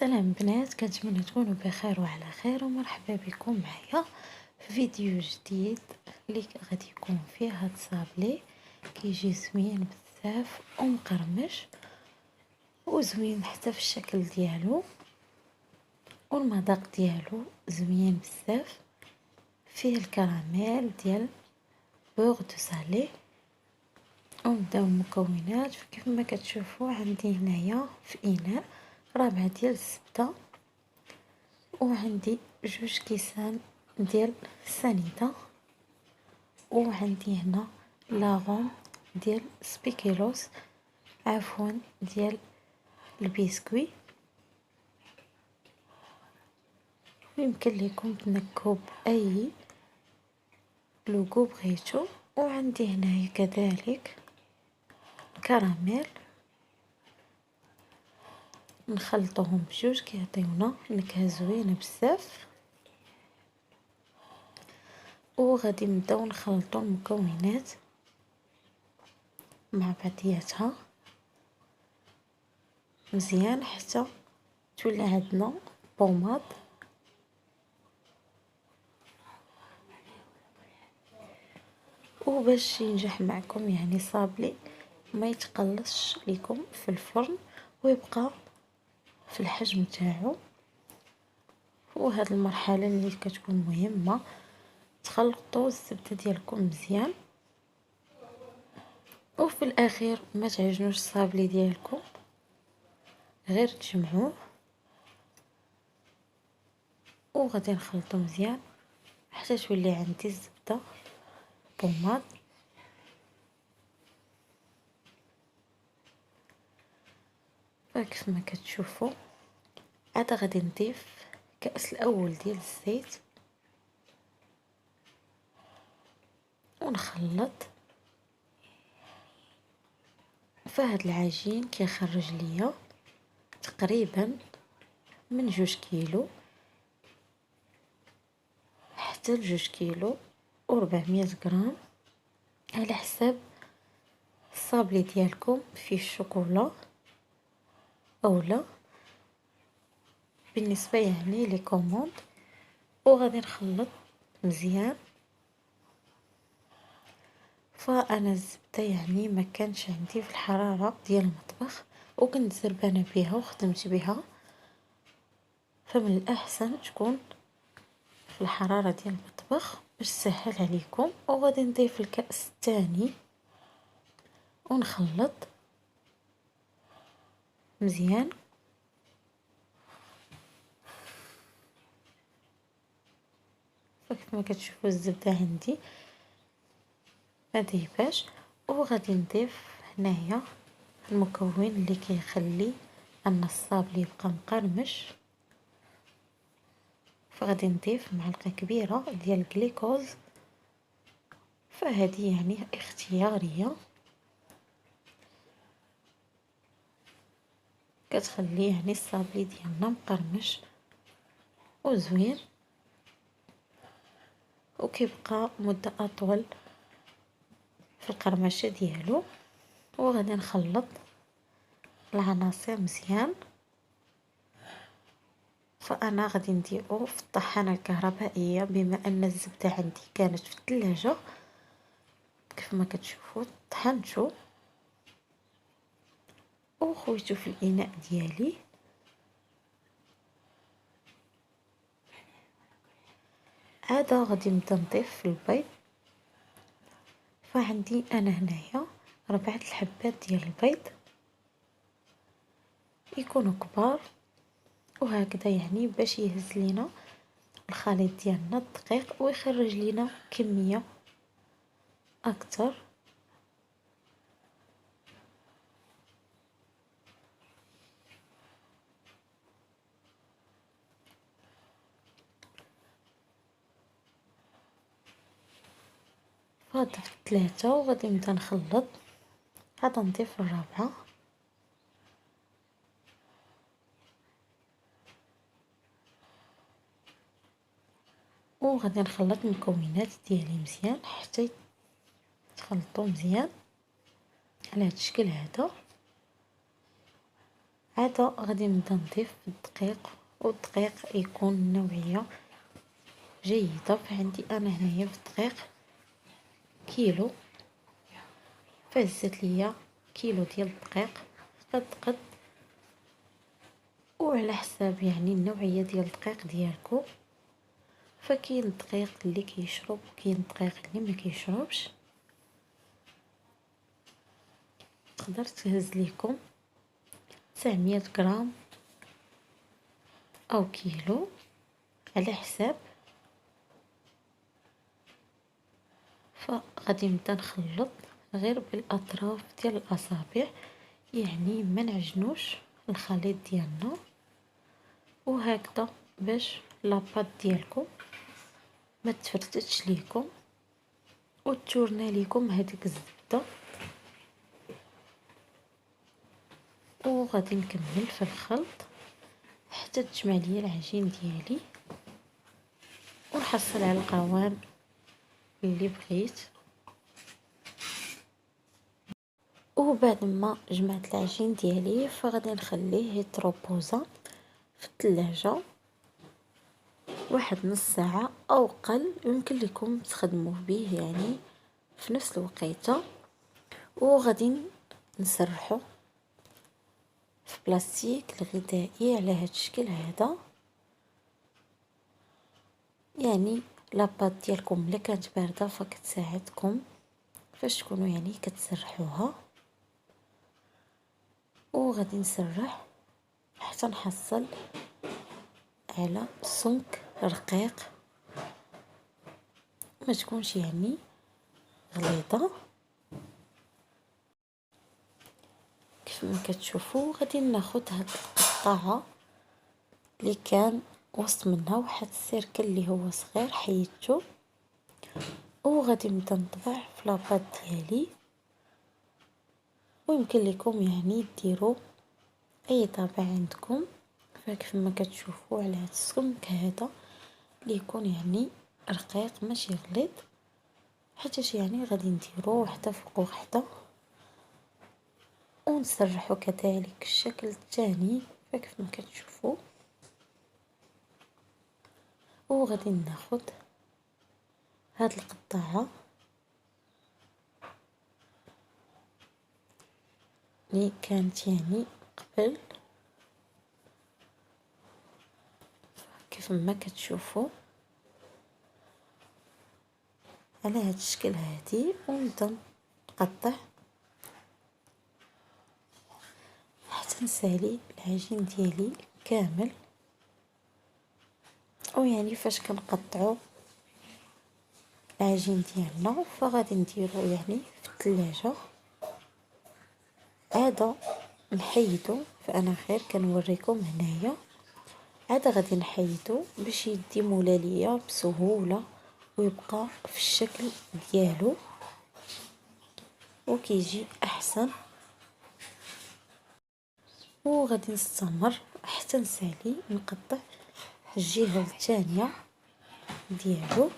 السلام بنات، كنتمنى تكونوا بخير وعلى خير، ومرحبا بكم معايا في فيديو جديد اللي غادي يكون فيه هاد الصابلي كيجي زوين بزاف ومقرمش وزوين حتى في الشكل ديالو، والمذاق ديالو زوين بزاف. فيه الكراميل ديال بوغ دو سالي. ونبداو المكونات. كيف ما كتشوفوا عندي هنايا في اناء ربعة ديال الزبده، وعندي 2 كيسان ديال السنيده، وعندي هنا لاغوم ديال سبيكيلوس، عفوا ديال البسكوي. يمكن لكم تنكهوا باي لوغو بغيتو. وعندي هنايا كذلك كراميل، نخلطوهم بجوج كيعطيونا نكهه زوينه بزاف. وغادي نبداو نخلطو المكونات مع بعضياتها مزيان حتى تولي عندنا بوماط. وباش ينجح معكم يعني صابلي ما يتقلصش لكم في الفرن ويبقى في الحجم تاعو. وهاد المرحله اللي كتكون مهمه، تخلطوا الزبده ديالكم مزيان، وفي الاخير ما تعجنوش الصابلي ديالكم، غير تجمعوه. وغادي نخلطو مزيان حتى تولي عندي الزبده بوماط. فكيف ما كتشوفوا عاد غادي نضيف كأس الاول ديال الزيت ونخلط. فهاد العجين كيخرج ليا تقريبا من 2 كيلو حتى ل2 كيلو و400 غرام، على حساب الصابلي ديالكم فيه الشوكولا او لا، بالنسبه يعني لي كوموند. وغادي نخلط مزيان. فانا الزبده يعني ما كانش عندي في الحراره ديال المطبخ، وكنت زربانه بها وخدمت بها، فمن الاحسن تكون في الحراره ديال المطبخ باش تسهل عليكم. وغادي نضيف الكأس الثاني ونخلط مزيان. فكيف ما كتشوفوا الزبده عندي ما ذيباش. وغادي نضيف هنايا المكون اللي كيخلي ان الصابلي يبقى مقرمش. فغادي نضيف معلقه كبيره ديال الجليكوز، فهذه يعني اختياريه، كتخلي يعني الصابلي ديالنا مقرمش وزوين، وكيبقى مده اطول في القرمشه ديالو. وغادي نخلط العناصر مزيان. فانا غادي نديرو في الطحانه الكهربائيه، بما ان الزبده عندي كانت في الثلاجه. كيف ما كتشوفوا طحنتو وخويتو في الاناء ديالي. عاد غادي نبدا نضيف البيض. فعندي انا هنايا 4 الحبات ديال البيض، يكونوا كبار وهكذا، يعني باش يهز لينا الخليط ديالنا الدقيق ويخرج لينا كميه اكثر. فضفت 3 وغادي نبدا نخلط. عاد نضيف الرابعه، وغادي نخلط المكونات ديالي مزيان حتى يتخلطوا مزيان على هذا الشكل هذا. عاد غادي نبدا نضيف الدقيق، والدقيق يكون نوعية جيدة. فعندي انا هنايا في الدقيق كيلو، فهزت ليا كيلو ديال الدقيق قد وعلى حساب يعني النوعية ديال الدقيق ديالكم. فكاين الدقيق اللي كيشرب وكاين الدقيق اللي ما كيشربش. تقدر تهز ليكم 900 غرام او كيلو على حساب. فغادي نبدا نخلط غير بالاطراف ديال الاصابع، يعني ما نعجنوش الخليط ديالنا، وهكذا باش لاباط ديالكم ما تفرتتش ليكم وتورنا ليكم هذيك الزبده. وغادي نكمل في الخلط حتى تجمع ليا العجين ديالي ونحصل على القوام اللي بغيت. وبعد ما جمعت العجين ديالي فغادي نخليه يتروبوزا في الثلاجه واحد نص ساعه او قل، يمكن لكم تخدموا به يعني في نفس الوقيته. وغادي نسرحو في بلاستيك الغذائي على هذا الشكل هذا. يعني لاباط ديالكم الا كانت بارده فكتساعدكم فاش تكونوا يعني كتسرحوها. وغادي نسرح حتى نحصل على سمك رقيق، ما تكونش يعني غليظه. كيف ما كتشوفوا غادي ناخذ هاد القطعه اللي كان وسط منها واحد السيركل اللي هو صغير حيدته، وغادي نبدا نطبع في لاباط ديالي. ويمكن لكم يعني ديروا اي طابع عندكم. فكيف ما كتشوفوا على هاد السمك هذا اللي يكون يعني رقيق ماشي غليظ، حيت يعني غادي نديرو وحده فوق وحده ونسرحو كذلك الشكل الثاني. فكيف ما كتشوفوا وغادي ناخذ هاد القطعه اللي كانت يعني قبل. كيف ما كتشوفوا على هاد الشكل هادي، ونبدا نقطع حتى نسالي العجين ديالي كامل. ويعني فاش كنقطعوا العجين ديالنا فغادي نديرو يعني في الثلاجه عاده نحيدو. فانا غير كنوريكم هنايا عاده غادي نحيدو باش يدي مولا ليا بسهوله ويبقى في الشكل ديالو وكيجي احسن. وغادي نستمر حتى نسالي نقطع الجهه الثانيه ديالو.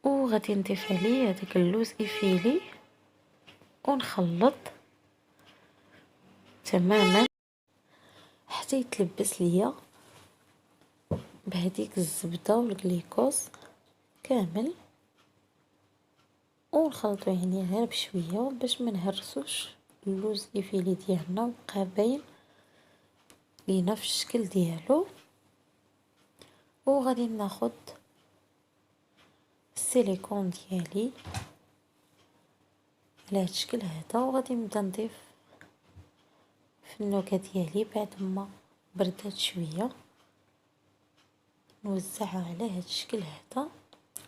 وغادي نضيف عليه هذاك اللوز ايفيلي ونخلط تماما حتى يتلبس ليا بهذيك الزبده والجليكوز كامل، ونخلطو يعني غير بشويه باش ما نهرسوش اللوز ايفيلي ديالنا وبقى باين لينا في الشكل ديالو. وغادي ناخد السيليكون ديالي على هذا الشكل هذا، وغادي نبدا نضيف في النكهه ديالي بعد ما بردات شويه، نوزعها على هذا الشكل هذا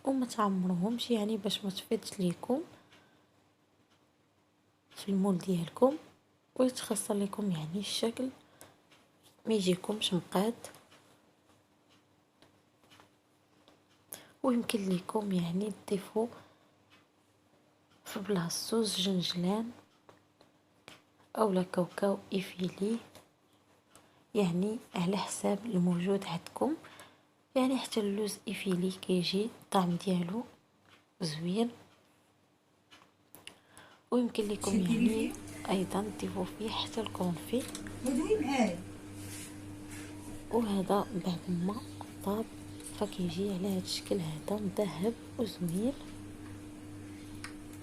وما تعمروهمش يعني باش ما تفيضش ليكم في المول ديالكم ويتخسر لكم يعني الشكل ما يجيكمش مقاد. ويمكن لكم يعني تضيفوا في بلاصتو زنجلان اولا كاوكاو ايفيلي، يعني على حساب الموجود عندكم. يعني حتى اللوز ايفيلي كيجي الطعم ديالو زوين. ويمكن لكم يعني ايضا تضيفوا فيه حتى الكونفي. وهذا بعد ما طاب فكيجي على هذا الشكل هذا مذهب وزوين،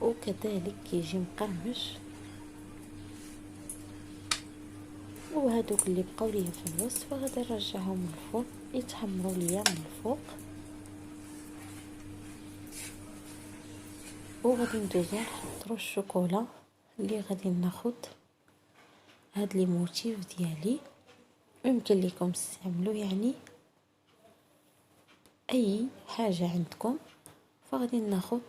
وكذلك كيجي مقرمش. وهذوك اللي بقاو ليا في الوصفه غادي نرجعهم للفرن يتحمروا ليا من الفوق. وغادي ندوزو نحضروا الشوكولا اللي غادي ناخد هاد لي موتيف ديالي. يمكن لكم تستعملوا يعني اي حاجه عندكم. فغادي ناخد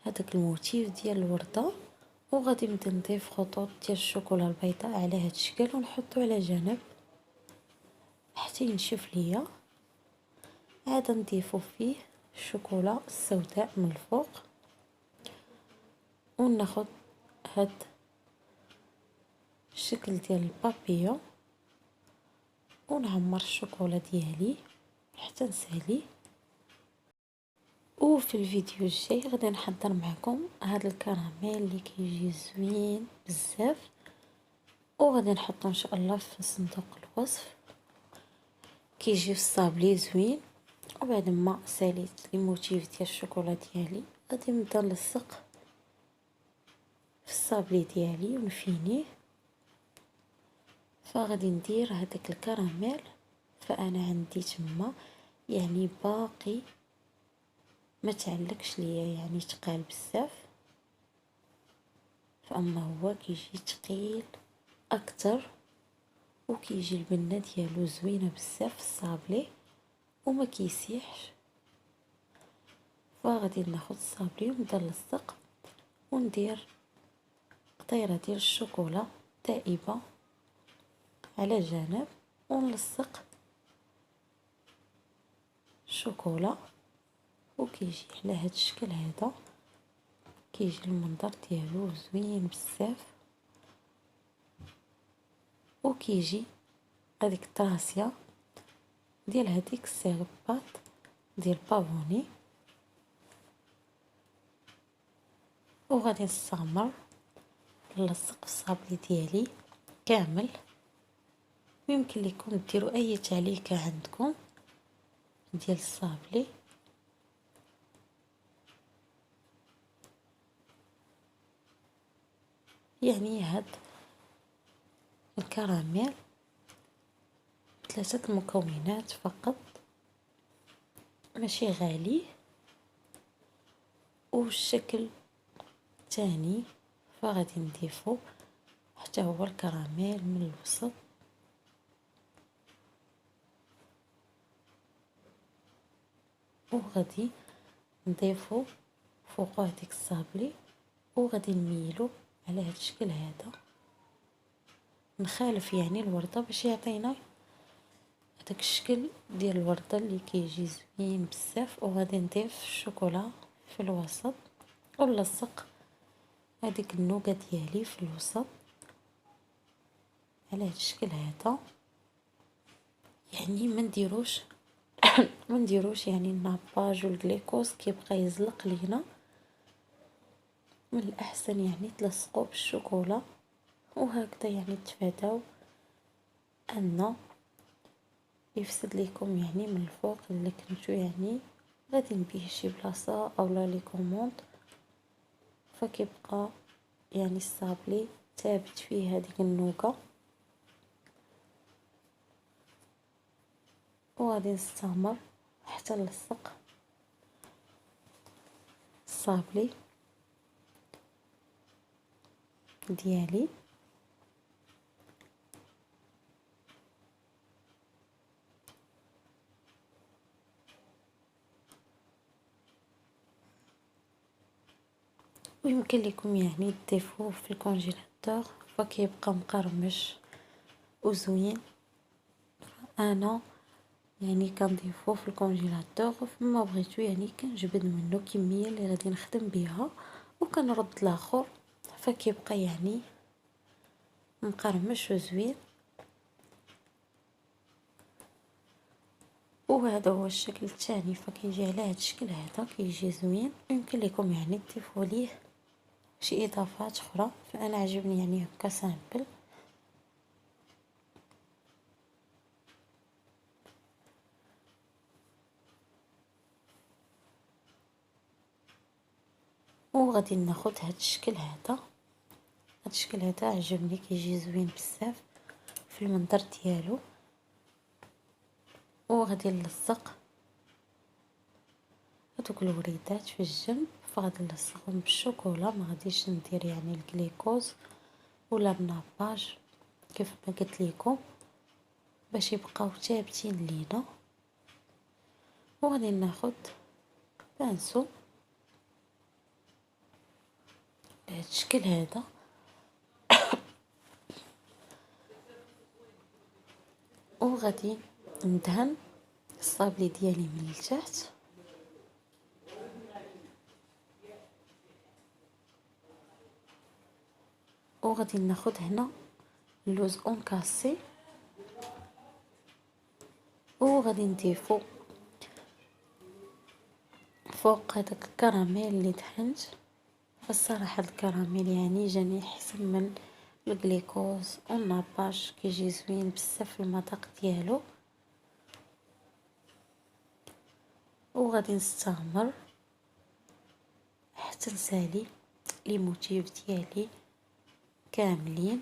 هذاك الموتيف ديال الورده وغادي نبدا نضيف خطوط ديال الشوكولا البيضاء على هذا الشكل ونحطو على جنب حتى ينشف ليا. عاد نضيفو فيه الشوكولا السوداء من الفوق وناخد هاد الشكل ديال البابيون ونعمر الشوكولا ديالي حتى نسالي. وفي الفيديو الجاي غادي نحضر معكم هذا الكراميل اللي كيجي زوين بزاف، وغادي نحطو ان شاء الله في صندوق الوصف. كيجي في الصابلي زوين. وبعد ما ساليت لي موتيف ديال الشوكولا ديالي غادي نبدا نلصق في الصابلي ديالي ونفينيه. فغادي ندير هذاك الكراميل، فانا عندي تما يعني باقي ما تعلقش ليا يعني تقال بزاف، فاما هو كيجي ثقيل اكثر وكيجي البنه ديالو زوينه بزاف في الصابلي وما كيسيحش. فغادي ناخذ الصابلي ونبدا نلصق وندير قطيره ديال الشوكولا دائبه على جانب ونلصق الشوكولا وكيجي على هذا الشكل هذا. كيجي المنظر ديالو زوين بزاف وكيجي هذيك الطراسيه ديال هذيك السيربات ديال بافوني. وغادي نستمر نلصق في الصابلي ديالي كامل. ويمكن لكم ديروا اي تعليقه عندكم ديال الصابلي. يعني هاد الكراميل ثلاثه المكونات فقط، ماشي غالي. والشكل تاني فغادي نضيفو حتى هو الكراميل من الوسط وغادي نضيفو فوق هذيك الصابلي وغادي نميلو على هذا الشكل هذا. نخالف يعني الورده باش يعطينا هذاك الشكل ديال الورده اللي كيجي زوين بزاف. وغادي نضيف الشوكولا في الوسط ونلصق هذيك النوغه ديالي في الوسط على هذا الشكل هذا. يعني ما نديروش ما نديروش يعني الناباج والجليكوز كيبقى يزلق لينا. من الاحسن يعني تلصقوا بالشوكولا، وهكذا يعني تفاداو ان يفسد ليكم يعني من الفوق اللي كنتو يعني غادي بيه شي بلاصه اولا لي كوموند، فكيبقى يعني الصابلي ثابت فيه هذيك النوكه. وغادي نستمر حتى نلصق الصابلي ديالي. ويمكن لكم يعني تضيفوه في الكونجيلاتور فكيبقى مقرمش وزوين. انا يعني كنضيفوه في الكونجيلاتور، فما بغيتو يعني كنجبد منه كميه اللي غادي نخدم بها وكنرد الاخر، فكيبقى يعني مقرمش وزوين. وهذا هو الشكل الثاني، فكيجي على هذا الشكل هذا كيجي زوين. يمكن لكم يعني تضيفوا ليه شي اضافات اخرى، فانا عجبني يعني هكا سامبل. وغادي ناخذ هذا الشكل هذا عجبني كيجي زوين بزاف في المنظر ديالو. وغادي نلصق هذوك الوريدات في الجنب، فغادي نلصقهم بالشوكولا، ما غاديش ندير يعني الجليكوز ولا الناباج كيف ما قلت لكم باش يبقاو ثابتين لينا. وغادي ناخذ بانسو بهذا الشكل هذا، وغادي ندهن الصابلي ديالي من التحت. وغادي ناخذ هنا اللوز اونكاسي، وغادي نضيفو فوق هذاك الكراميل اللي دهنت. الصراحه الكراميل يعني جاني احسن من الجليكوز والناباج، كيجي زوين بزاف في المذاق ديالو. وغادي نستمر حتى نسالي لي موتيف ديالي كاملين.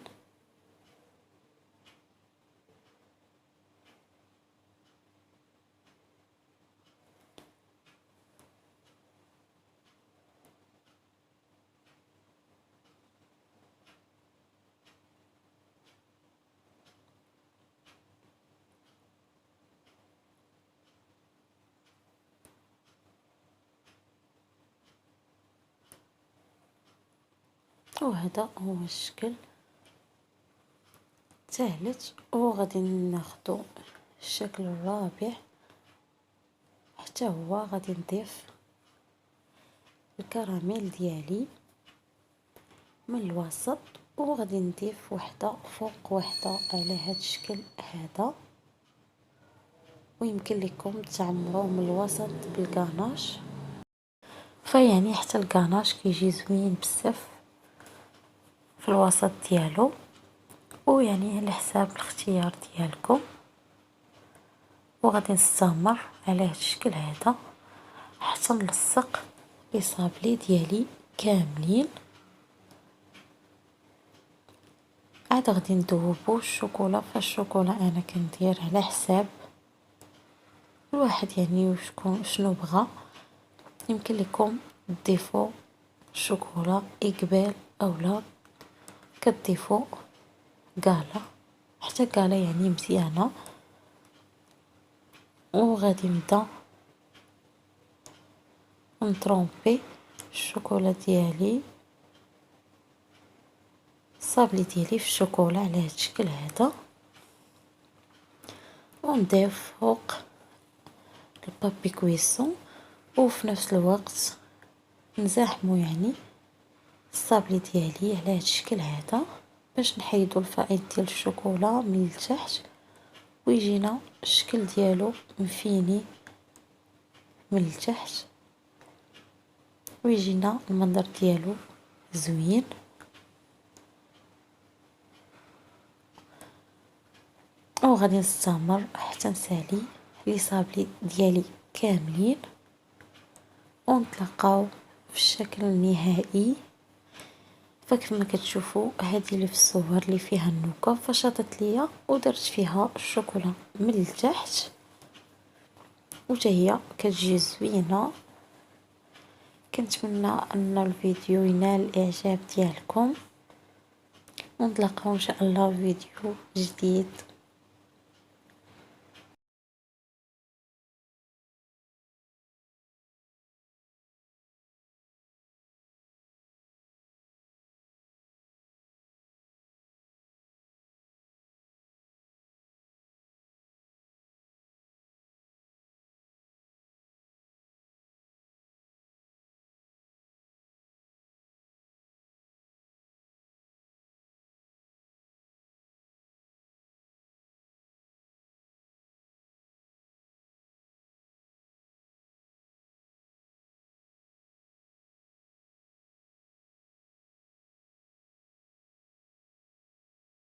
وهذا هو الشكل الثالث. وغادي ناخدو الشكل الرابع، حتى هو غادي نضيف الكراميل ديالي من الوسط، وغادي نضيف وحده فوق وحده على هذا الشكل هذا. ويمكن لكم تعمروه من الوسط بالغاناش، فيعني حتى الغاناش كيجي زوين بزاف في الوسط ديالو، ويعني على حساب الاختيار ديالكم. وغادي نستمر على هذا الشكل هذا حتى نلصق لي صابلي ديالي كاملين. عاد غادي نذوبو الشوكولا، فالشوكولا انا كندير على حساب الواحد يعني شنو بغى. يمكن لكم تضيفوا الشوكولا اقبال اولا كتضيفوا كالا، حتى كالا يعني مزيانه. وغادي نبدا نطرومبي الشوكولا ديالي، الصابلي ديالي في الشوكولا على هذا الشكل هذا، ونضيف فوق البابي كويسون. وفي نفس الوقت نزاحمو يعني الصابلي ديالي على هذا الشكل هذا باش نحيدو الفائض ديال الشوكولا من التحت، ويجينا الشكل ديالو مفيني من التحت ويجينا المنظر ديالو زوين. وغادي نستمر حتى نسالي لي صابلي ديالي كاملين ونتلاقاو في الشكل النهائي. فكيف ما كتشوفوا هذه اللي في الصور اللي فيها النوكه فشطت ليا ودرت فيها الشوكولا من التحت وتا هي كتجي زوينه. كنتمنى ان الفيديو ينال الاعجاب ديالكم ونتلاقاو ان شاء الله في فيديو جديد.